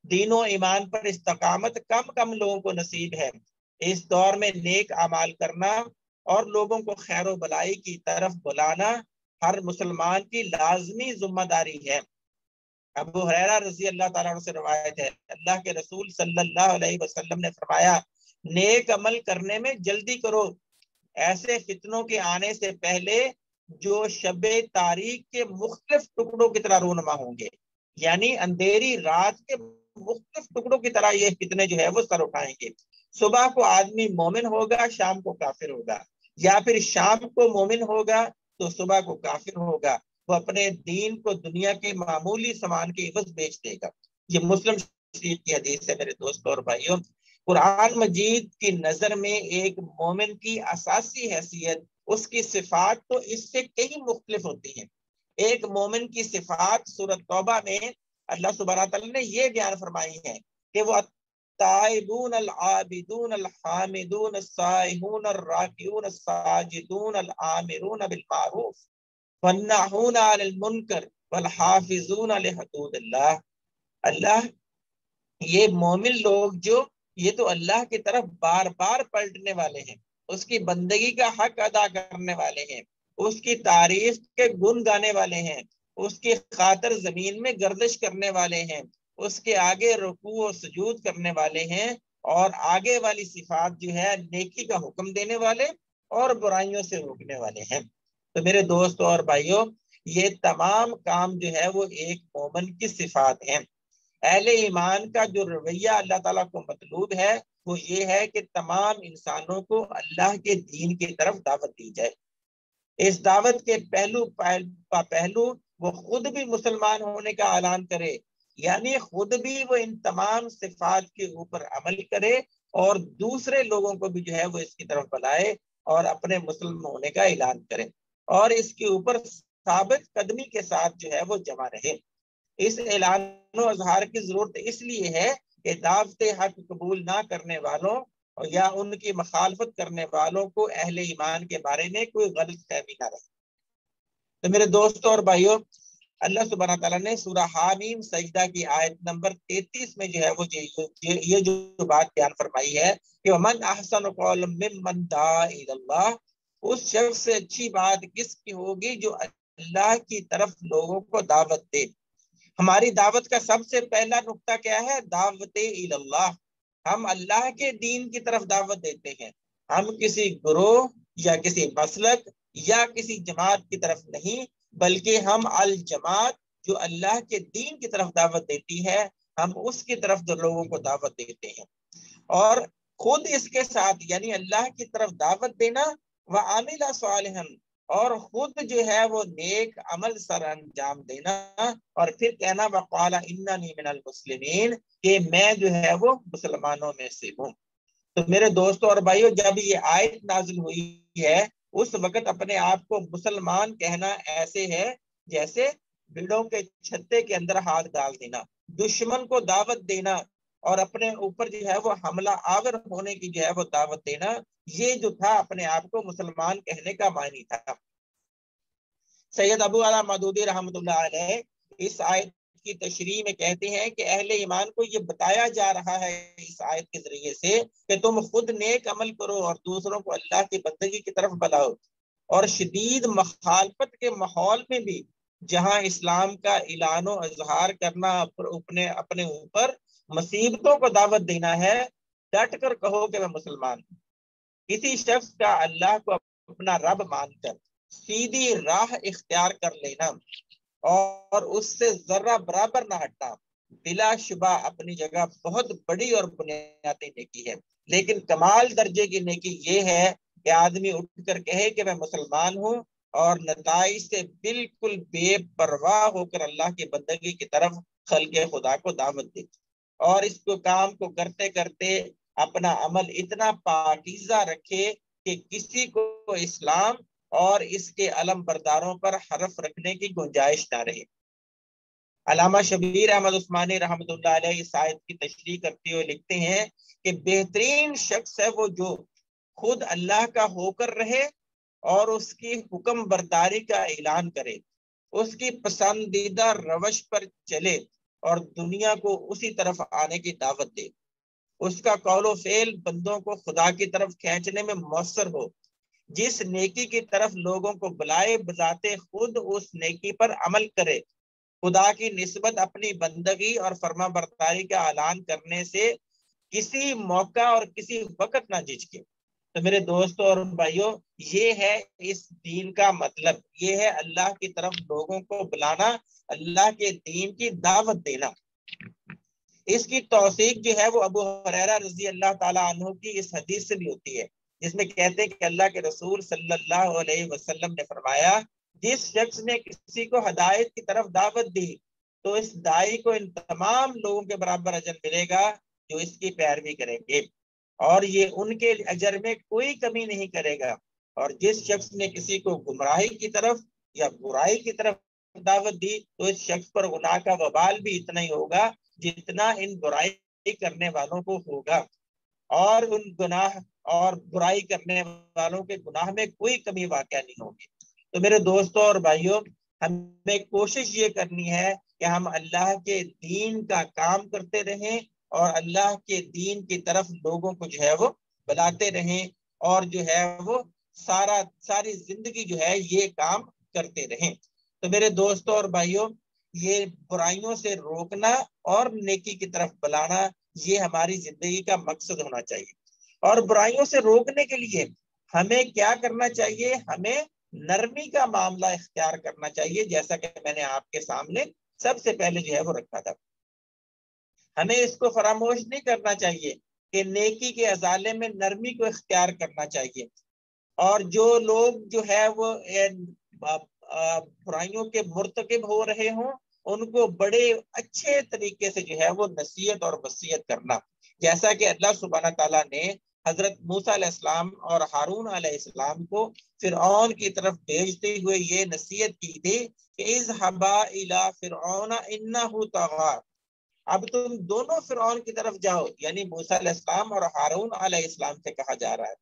دین و ایمان پر استقامت کم لوگوں کو نصیب ہے۔ اس دور میں نیک اعمال کرنا اور لوگوں کو خیر و بلائی کی طرف بلانا ہر مسلمان کی لازمی ذمہ داری ہے۔ ابو ہریرہ رضی اللہ تعالیٰ عنہ سے روایت ہے، اللہ کے رسول صلی اللہ علیہ وسلم نے فرمایا نیک عمل کرنے میں جلدی کرو، ایسے فتنوں کے آنے سے پہلے جو شب تاریخ کے مختلف ٹکڑوں کی طرح رونما ہوں گے، یعنی اندھیری رات کے مختلف ٹکڑوں کی طرح یہ فتنے جو ہے وہ سر اٹھائیں گے۔ صبح کو آدمی مومن ہوگا، شام کو کافر ہوگا، یا پھر شام کو مومن ہوگا تو صبح کو کافر ہوگا، وہ اپنے دین کو دنیا کے معمولی سامان کے عوض بیچ دے گا۔ یہ مسلم شریف کی حدیث ہے میرے دوستوں اور بھائیوں۔ قرآن مجید کی نظر میں ایک مومن کی اساسی حیثیت، اس کی صفات تو اس سے کئی مختلف ہوتی ہیں۔ ایک مومن کی صفات سورۃ توبہ میں اللہ سبحانہ تعالیٰ نے یہ بیان فرمائی ہے کہ وہ التائبون العابدون الحامدون السائحون الراکعون الساجدون الآمرون بالمعروف والناہون عن المنکر والحافظون لحدود اللہ۔ اللہ یہ مومن لوگ جو یہ تو اللہ کی طرف بار بار پلٹنے والے ہیں، اس کی بندگی کا حق ادا کرنے والے ہیں، اس کی تعریف کے گن گانے والے ہیں، اس کی خاطر زمین میں گردش کرنے والے ہیں، اس کے آگے رکوع و سجود کرنے والے ہیں، اور آگے والی صفات جو ہے نیکی کا حکم دینے والے اور برائیوں سے روکنے والے ہیں۔ تو میرے دوستوں اور بھائیوں، یہ تمام کام جو ہے وہ ایک مومن کی صفات ہیں۔ اہل ایمان کا جو رویہ اللہ تعالیٰ کو مطلوب ہے وہ یہ ہے کہ تمام انسانوں کو اللہ کے دین کی طرف دعوت دی جائے۔ اس دعوت کے پہلو وہ خود بھی مسلمان ہونے کا اعلان کرے، یعنی خود بھی وہ ان تمام صفات کے اوپر عمل کرے، اور دوسرے لوگوں کو بھی جو ہے وہ اس کی طرف بلائے اور اپنے مسلم ہونے کا اعلان کرے، اور اس کے اوپر ثابت قدمی کے ساتھ جو ہے وہ جمع رہے۔ اس اعلان و اظہار کی ضرورت اس لیے ہے کہ دعوت حق قبول نہ کرنے والوں یا ان کی مخالفت کرنے والوں کو اہل ایمان کے بارے میں کوئی غلط فہمی نہ رہے۔ تو میرے دوستوں اور بھائیوں، اللہ سبحانہ تعالیٰ نے سورہ حامیم سجدہ کی آیت نمبر 33 میں جو ہے وہ یہ جو بات بیان فرمائی ہے کہ وَمَنْ أَحْسَنُ قَوْلًا مِّمَّنْ دَعَا إِلَى اللَّهِ، اس شخص سے اچھی بات کس کی ہوگی جو اللہ کی طرف لوگوں کو دعوت دے۔ ہماری دعوت کا سب سے پہلا نقطہ کیا ہے؟ دعوت اللہ۔ ہم اللہ کے دین کی طرف دعوت دیتے ہیں، ہم کسی گروہ یا کسی مسلک یا کسی جماعت کی طرف نہیں، بلکہ ہم الجماعت جو اللہ کے دین کی طرف دعوت دیتی ہے، ہم اس کی طرف جو لوگوں کو دعوت دیتے ہیں، اور خود اس کے ساتھ یعنی اللہ کی طرف دعوت دینا وَعَمِلَ صَالِحًا، اور خود جو ہے وہ نیک عمل سر انجام دینا، اور پھر کہنا وَقَالَ إِنَّنِي مِنَ الْمُسْلِمِينَ، کہ میں جو ہے وہ مسلمانوں میں سے ہوں۔ تو میرے دوستوں اور بھائیوں، جب یہ آیت نازل ہوئی ہے اس وقت اپنے آپ کو مسلمان کہنا ایسے ہے جیسے بھیڑوں کے چھتے کے اندر ہاتھ ڈال دینا، دشمن کو دعوت دینا اور اپنے اوپر جو ہے وہ حملہ آور ہونے کی جو ہے وہ دعوت دینا، یہ جو تھا اپنے آپ کو مسلمان کہنے کا معنی تھا۔ سید ابو اعلیٰ مودودی رحمۃ اللہ علیہ اس آیت کی تشریح میں کہتے ہیں کہ اہل ایمان کو یہ بتایا جا رہا ہے اس آیت کے ذریعے سے کہ تم خود نیک عمل کرو اور دوسروں کو اللہ کی بندگی کی طرف بلاؤ، اور شدید مخالفت کے ماحول میں بھی جہاں اسلام کا اعلان و اظہار کرنا اپنے اوپر مصیبتوں کو دعوت دینا ہے، ڈٹ کر کہو کہ میں مسلمان ہوں۔ کسی شخص کا اللہ کو اپنا رب مان کر سیدھی راہ اختیار کر لینا اور اس سے ذرہ برابر نہ ہٹنا بلا شبہ اپنی جگہ بہت بڑی اور بنیادی نیکی ہے، لیکن کمال درجے کی نیکی یہ ہے کہ آدمی اٹھ کر کہے کہ میں مسلمان ہوں اور نتائج سے بالکل بے پرواہ ہو کر اللہ کی بندگی کی طرف خلق خدا کو دعوت دے، اور اس کو کام کو کرتے کرتے اپنا عمل اتنا پاکیزہ رکھے کہ کسی کو اسلام اور اس کے علم برداروں پر حرف رکھنے کی گنجائش نہ رہے۔ علامہ شبیر احمد عثمانی رحمۃ اللہ علیہ اس آیت کی تشریح کرتے ہوئے لکھتے ہیں کہ بہترین شخص ہے وہ جو خود اللہ کا ہو کر رہے اور اس کی حکم برداری کا اعلان کرے، اس کی پسندیدہ روش پر چلے اور دنیا کو اسی طرف آنے کی دعوت دے، اس کا قول و فعل بندوں کو خدا کی طرف کھینچنے میں مؤثر ہو، جس نیکی کی طرف لوگوں کو بلائے بذات خود اس نیکی پر عمل کرے، خدا کی نسبت اپنی بندگی اور فرما برداری کا اعلان کرنے سے کسی موقع اور کسی وقت نہ جھجکے۔ تو میرے دوستوں اور بھائیوں، یہ ہے اس دین کا مطلب، یہ ہے اللہ کی طرف لوگوں کو بلانا، اللہ کے دین کی دعوت دینا۔ اس کی توثیق جو ہے وہ ابو ہریرہ رضی اللہ تعالیٰ عنہ کی اس حدیث سے بھی ہوتی ہے، جس میں کہتے ہیں کہ اللہ کے رسول صلی اللہ علیہ وسلم نے فرمایا، جس شخص نے کسی کو ہدایت کی طرف دعوت دی تو اس دائی کو ان تمام لوگوں کے برابر اجر ملے گا جو اس کی پیروی کریں گے، اور یہ ان کے اجر میں کوئی کمی نہیں کرے گا۔ اور جس شخص نے کسی کو گمراہی کی طرف یا برائی کی طرف دعوت دی تو اس شخص پر گناہ کا وبال بھی اتنا ہی ہوگا جتنا ان برائی کرنے والوں کو ہوگا، اور ان گناہ اور برائی کرنے والوں کے گناہ میں کوئی کمی واقع نہیں ہوگی۔ تو میرے دوستوں اور بھائیوں، ہمیں کوشش یہ کرنی ہے کہ ہم اللہ کے دین کا کام کرتے رہیں اور اللہ کے دین کی طرف لوگوں کو جو ہے وہ بلاتے رہیں، اور جو ہے وہ ساری زندگی جو ہے یہ کام کرتے رہیں۔ تو میرے دوستوں اور بھائیوں، یہ برائیوں سے روکنا اور نیکی کی طرف بلانا، یہ ہماری زندگی کا مقصد ہونا چاہیے۔ اور برائیوں سے روکنے کے لیے ہمیں کیا کرنا چاہیے؟ ہمیں نرمی کا معاملہ اختیار کرنا چاہیے، جیسا کہ میں نے آپ کے سامنے سب سے پہلے جو ہے وہ رکھا تھا۔ ہمیں اس کو فراموش نہیں کرنا چاہیے کہ نیکی کے ازالے میں نرمی کو اختیار کرنا چاہیے، اور جو لوگ جو ہے وہ برائیوں کے مرتکب ہو رہے ہوں ان کو بڑے اچھے طریقے سے جو ہے وہ نصیحت اور وصیت کرنا، جیسا کہ اللہ سبحانہ تعالیٰ نے حضرت موسیٰ علیہ السلام اور ہارون علیہ السلام کو فرعون کی طرف بھیجتے ہوئے یہ نصیحت کی تھی کہ اذهبا الی فرعون انہ طغی، اب تم دونوں فرعون کی طرف جاؤ، یعنی موسیٰ علیہ السلام اور ہارون علیہ السلام سے کہا جا رہا ہے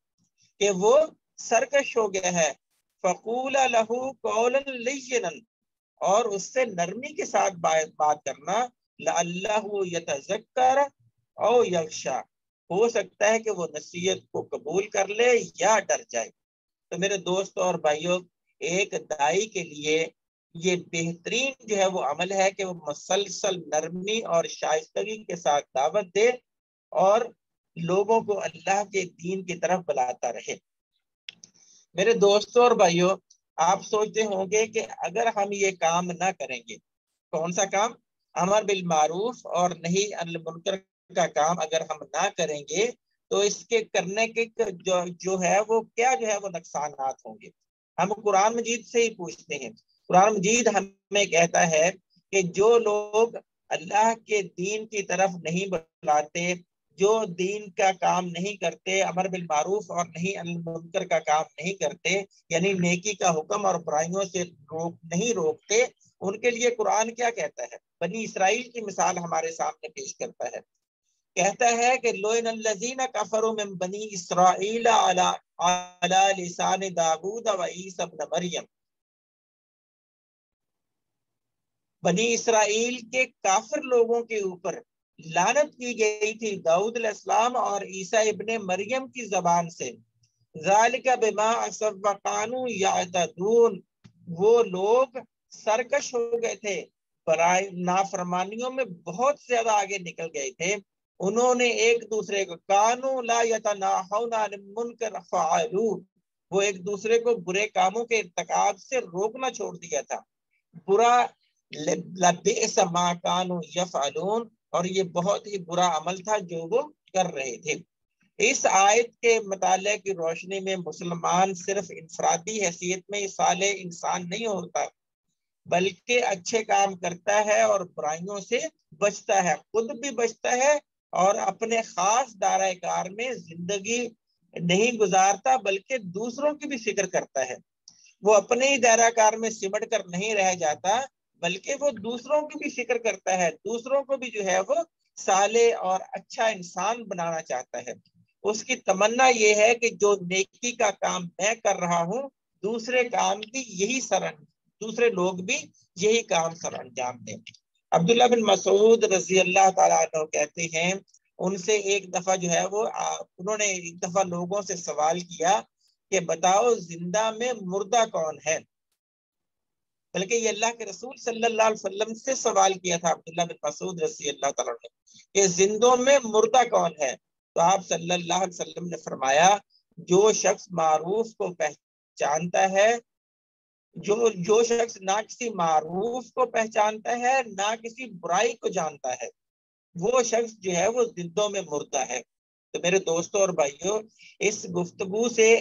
کہ وہ سرکش ہو گیا ہے، فَقُولَ لَهُ قَوْلًا لَيِّنًا، اور اس سے نرمی کے ساتھ بات کرنا، لَعَلَّهُ يَتَذَكَّرَ او یخشیٰ، ہو سکتا ہے کہ وہ نصیحت کو قبول کر لے یا ڈر جائے۔ تو میرے دوستوں اور بھائیوں، ایک دائی کے لیے یہ بہترین جو ہے وہ عمل ہے کہ وہ مسلسل نرمی اور شائستگی کے ساتھ دعوت دے اور لوگوں کو اللہ کے دین کی طرف بلاتا رہے۔ میرے دوستوں اور بھائیوں، آپ سوچتے ہوں گے کہ اگر ہم یہ کام نہ کریں گے، کون سا کام؟ امر بالمعروف اور نہی عن المنکر کا کام اگر ہم نہ کریں گے تو اس کے کرنے کے جو ہے وہ کیا جو ہے وہ نقصانات ہوں گے۔ ہم قرآن مجید سے ہی پوچھتے ہیں، قرآن مجید ہمیں کہتا ہے کہ جو لوگ اللہ کے دین کی طرف نہیں بلاتے، جو دین کا کام نہیں کرتے، امر بالمعروف اور نہی عن المنکر کا کام نہیں کرتے، یعنی نیکی کا حکم اور برائیوں سے نہیں روکتے، ان کے لیے قرآن کیا کہتا ہے؟ بنی اسرائیل کی مثال ہمارے سامنے پیش کرتا ہے، کہتا ہے کہ لوئن الذین کفروا من بنی اسرائیل علی لسان داؤد و عیسی ابن مریم، بنی اسرائیل کے کافر لوگوں کے اوپر لعنت کی گئی تھی داؤد علیہ السلام اور عیسی ابن مریم کی زبان سے، ذالک بما عصوا وکانوا یعتدون، وہ لوگ سرکش ہو گئے تھے، برائے نافرمانیوں میں بہت زیادہ آگے نکل گئے تھے، انہوں نے ایک دوسرے کو کانوا لا یتناہون عن المنکر فعلوا، وہ ایک دوسرے کو برے کاموں کے ارتکاب سے روکنا چھوڑ دیا تھا، برا لبئس ما کانوا یفعلون، اور یہ بہت ہی برا عمل تھا جو وہ کر رہے تھے۔ اس آیت کے مطالعے کی روشنی میں مسلمان صرف انفرادی حیثیت میں صالح انسان نہیں ہوتا، بلکہ اچھے کام کرتا ہے اور برائیوں سے بچتا ہے، خود بھی بچتا ہے اور اپنے خاص دائرہ کار میں زندگی نہیں گزارتا بلکہ دوسروں کی بھی فکر کرتا ہے، وہ اپنے ہی دائرہ کار میں سمٹ کر نہیں رہ جاتا بلکہ وہ دوسروں کی بھی فکر کرتا ہے، دوسروں کو بھی جو ہے وہ صالح اور اچھا انسان بنانا چاہتا ہے۔ اس کی تمنا یہ ہے کہ جو نیکی کا کام میں کر رہا ہوں دوسرے لوگ بھی یہی کام سر انجام دیں۔ عبداللہ بن مسعود رضی اللہ تعالیٰ عنہ کہتے ہیں، ان سے ایک دفعہ جو ہے وہ انہوں نے ایک دفعہ لوگوں سے سوال کیا کہ بتاؤ زندہ میں مردہ کون ہے؟ بلکہ یہ اللہ کے رسول صلی اللہ علیہ وسلم سے سوال کیا تھا عبداللہ بن مسعود رضی اللہ تعالیٰ نے کہ زندوں میں مردہ کون ہے؟ تو آپ صلی اللہ علیہ وسلم نے فرمایا جو شخص معروف کو پہچانتا ہے، جو شخص نہ کسی معروف کو پہچانتا ہے نہ کسی برائی کو جانتا ہے، وہ شخص جو ہے وہ زندوں میں مردہ ہے۔ تو میرے دوستوں اور بھائیوں، اس گفتگو سے،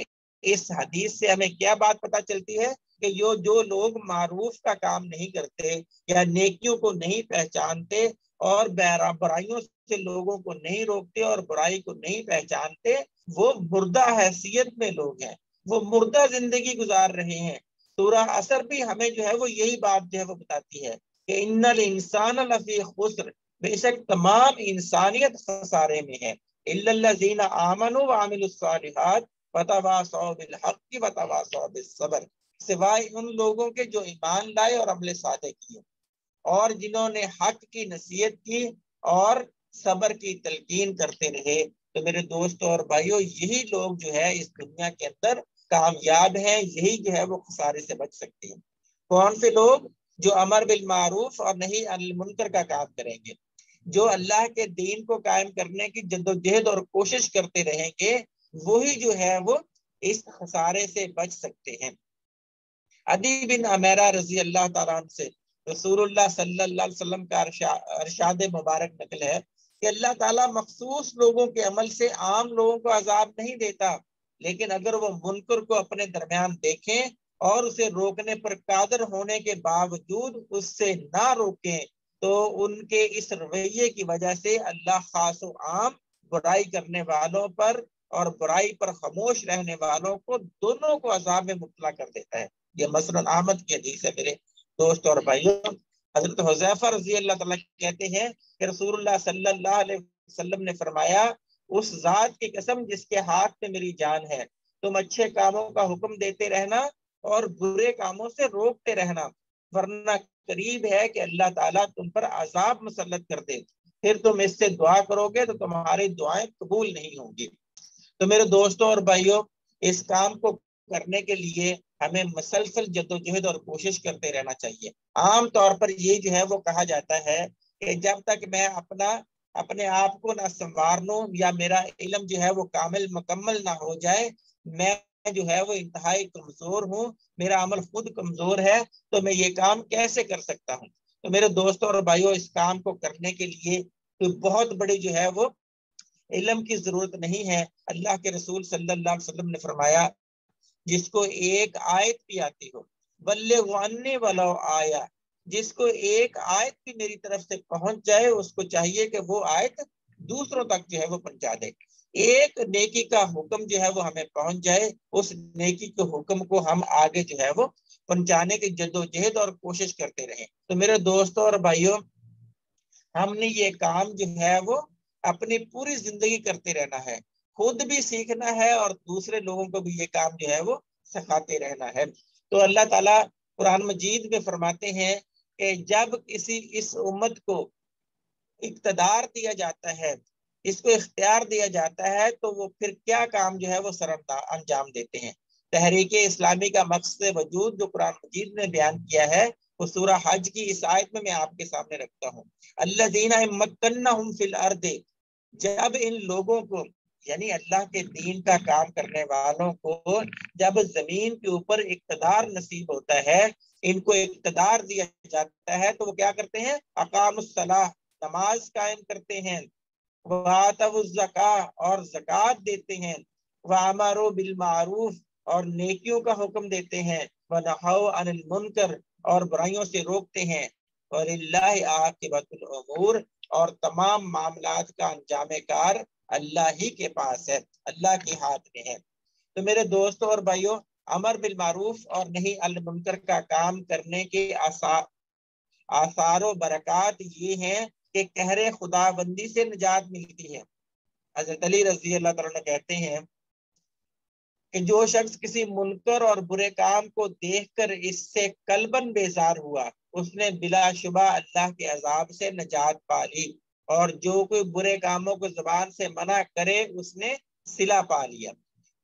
اس حدیث سے ہمیں کیا بات پتہ چلتی ہے کہ جو لوگ معروف کا کام نہیں کرتے یا نیکیوں کو نہیں پہچانتے اور برائیوں سے لوگوں کو نہیں روکتے اور برائی کو نہیں پہچانتے، وہ مردہ حیثیت میں لوگ ہیں، وہ مردہ زندگی گزار رہے ہیں۔ سورہ عصر بھی ہمیں جو ہے وہ یہی بات جو ہے وہ بتاتی ہے کہ ان الانسان لفی خسر، بے شک تمام انسانیت خسارے میں ہے، الا الذین آمنوا وعملوا الصالحات وتواصوا بالحق وتواصوا بالصبر، سوائے ان لوگوں کے جو ایمان لائے اور عمل صالح کیے اور جنہوں نے حق کی نصیحت کی اور صبر کی تلقین کرتے رہے۔ تو میرے دوستوں اور بھائیوں، یہی لوگ جو ہے اس دنیا کے اندر کامیاب ہیں، یہی جو ہے وہ خسارے سے بچ سکتے ہیں۔ کون سے لوگ؟ جو امر بالمعروف اور نہی عن المنکر کا کام کریں گے، جو اللہ کے دین کو قائم کرنے کی جدوجہد اور کوشش کرتے رہیں گے، وہی جو ہے وہ اس خسارے سے بچ سکتے ہیں۔ عدی بن عمیرہ رضی اللہ تعالیٰ عنہ سے رسول اللہ صلی اللہ علیہ وسلم کا ارشاد مبارک نقل ہے کہ اللہ تعالیٰ مخصوص لوگوں کے عمل سے عام لوگوں کو عذاب نہیں دیتا، لیکن اگر وہ منکر کو اپنے درمیان دیکھیں اور اسے روکنے پر قادر ہونے کے باوجود اس سے نہ روکیں تو ان کے اس رویے کی وجہ سے اللہ خاص و عام برائی کرنے والوں پر اور برائی پر خاموش رہنے والوں کو دونوں کو عذاب میں مبتلا کر دیتا ہے۔ یہ مسلم احمد کی حدیث ہے میرے دوست اور بھائیوں۔ حضرت حذیفہ رضی اللہ تعالیٰ کہتے ہیں کہ رسول اللہ صلی اللہ علیہ وسلم نے فرمایا، اس ذات کی قسم جس کے ہاتھ میں میری جان ہے، تم اچھے کاموں کا حکم دیتے رہنا اور برے کاموں سے روکتے رہنا، ورنہ قریب ہے کہ اللہ تعالیٰ تم پر عذاب مسلط کر دے، پھر تم اس سے دعا کرو گے تو تمہاری دعائیں قبول نہیں ہوں گی۔ تو میرے دوستوں اور بھائیوں، اس کام کو کرنے کے لیے ہمیں مسلسل جدوجہد اور کوشش کرتے رہنا چاہیے۔ عام طور پر یہ جو ہے وہ کہا جاتا ہے کہ جب تک میں اپنے آپ کو نہ سنوار لوں یا میرا علم جو ہے وہ کامل مکمل نہ ہو جائے، میں جو ہے وہ انتہائی کمزور ہوں، میرا عمل خود کمزور ہے، تو میں یہ کام کیسے کر سکتا ہوں؟ تو میرے دوستوں اور بھائیوں، اس کام کو کرنے کے لیے کوئی بہت بڑی جو ہے وہ علم کی ضرورت نہیں ہے۔ اللہ کے رسول صلی اللہ علیہ وسلم نے فرمایا، جس کو ایک آیت بھی آتی ہو، بلغ عنی ولو آیا، جس کو ایک آیت بھی میری طرف سے پہنچ جائے، اس کو چاہیے کہ وہ آیت دوسروں تک جو ہے وہ پہنچا دے۔ ایک نیکی کا حکم جو ہے وہ ہمیں پہنچ جائے، اس نیکی کے حکم کو ہم آگے جو ہے وہ پہنچانے کی جدوجہد اور کوشش کرتے رہیں۔ تو میرے دوستوں اور بھائیوں، ہم نے یہ کام جو ہے وہ اپنی پوری زندگی کرتے رہنا ہے، خود بھی سیکھنا ہے اور دوسرے لوگوں کو بھی یہ کام جو ہے وہ سکھاتے رہنا ہے۔ تو اللہ تعالیٰ قرآن مجید میں فرماتے ہیں کہ جب اس امت کو اقتدار دیا جاتا ہے، اس کو اختیار دیا جاتا ہے، تو وہ پھر کیا کام جو ہے وہ انجام دیتے ہیں۔ تحریک اسلامی کا مقصد وجود جو قرآن مجید نے بیان کیا ہے، وہ سورہ حج کی اس آیت میں آپ کے سامنے رکھتا ہوں۔ الذین مکنہم فی الارض، جب ان لوگوں کو، یعنی اللہ کے دین کا کام کرنے والوں کو جب زمین کے اوپر اقتدار نصیب ہوتا ہے، ان کو اقتدار دیا جاتا ہے، تو وہ کیا کرتے ہیں؟ اقام الصلاۃ، نماز قائم کرتے ہیں، وآتوا الزکاۃ، اور زکوٰۃ دیتے ہیں، وامروا بالمعروف، اور نیکیوں کا حکم دیتے ہیں، ونہوا عن المنکر، اور برائیوں سے روکتے ہیں، وللہ عاقبۃ الامور، اور تمام معاملات کا انجام کار اللہ ہی کے پاس ہے، اللہ کے ہاتھ میں ہے۔ تو میرے دوستوں اور بھائیوں، امر بالمعروف اور نہی عن المنکر کا کام کرنے کے آثار و برکات یہ ہیں کہ قہر خدا بندی سے نجات ملتی ہے۔ حضرت علی رضی اللہ تعالیٰ کہتے ہیں کہ جو شخص کسی منکر اور برے کام کو دیکھ کر اس سے قلباً بیزار ہوا، اس نے بلا شبہ اللہ کے عذاب سے نجات پا لی، اور جو کوئی برے کاموں کو زبان سے منع کرے، اس نے صلہ پا لیا۔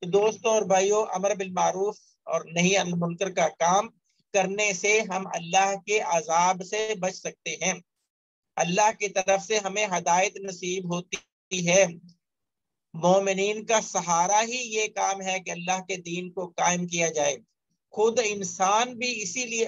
تو دوستوں اور بھائیوں، امر بالمعروف اور نہی عن المنکر کا کام کرنے سے ہم اللہ کے عذاب سے بچ سکتے ہیں۔ اللہ کی طرف سے ہمیں ہدایت نصیب ہوتی ہے۔ مومنین کا سہارا ہی یہ کام ہے کہ اللہ کے دین کو قائم کیا جائے۔ خود انسان بھی اسی لیے،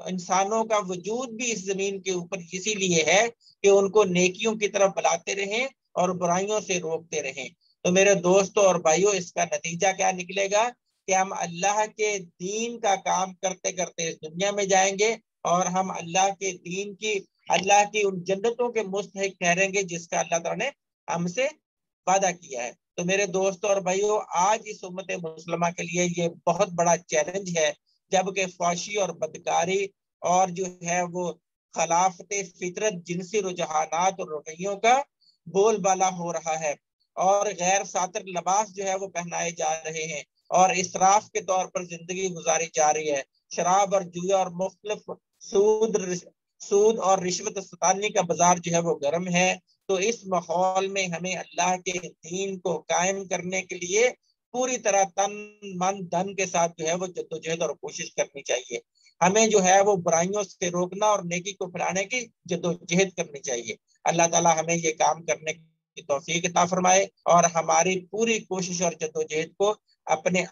انسانوں کا وجود بھی اس زمین کے اوپر اسی لیے ہے کہ ان کو نیکیوں کی طرف بلاتے رہیں اور برائیوں سے روکتے رہیں۔ تو میرے دوستوں اور بھائیوں، اس کا نتیجہ کیا نکلے گا کہ ہم اللہ کے دین کا کام کرتے کرتے اس دنیا میں جائیں گے، اور ہم اللہ کے دین کی، اللہ کی ان جنتوں کے مستحق ٹھہریں گے جس کا اللہ تعالیٰ نے ہم سے وعدہ کیا ہے۔ تو میرے دوستوں اور بھائیوں، آج اس امت مسلمہ کے لیے یہ بہت بڑا چیلنج ہے، جبکہ فحشی اور بدکاری اور جو ہے وہ خلافت فطرت، جنسی رجحانات اور رویوں کا بول بالا ہو رہا ہے، اور غیر ساتر لباس جو ہے وہ پہنائے جا رہے ہیں، اور اسراف کے طور پر زندگی گزاری جا رہی ہے۔ شراب اور جوا اور مختلف سود اور رشوت ستانی کا بازار جو ہے وہ گرم ہے۔ تو اس ماحول میں ہمیں اللہ کے دین کو قائم کرنے کے لیے پوری طرح تن من دھن کے ساتھ جو ہے وہ جدوجہد اور کوشش کرنی چاہیے۔ ہمیں جو ہے وہ برائیوں سے روکنا اور نیکی کو پھیلانے کی جدوجہد کرنی چاہیے۔ اللہ تعالیٰ ہمیں یہ کام کرنے کی توفیق عطا فرمائے، اور ہماری پوری کوشش اور جدوجہد کو اپنے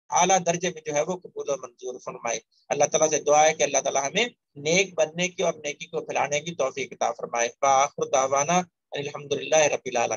اعلیٰ درجے میں جو ہے وہ قبول و منظور فرمائے۔ اللہ تعالیٰ سے دعا ہے کہ اللہ تعالیٰ ہمیں نیک بننے کی اور نیکی کو پھیلانے کی توفیق عطا فرمائے۔ وآخر دعوانا الحمدللہ رب العالمین۔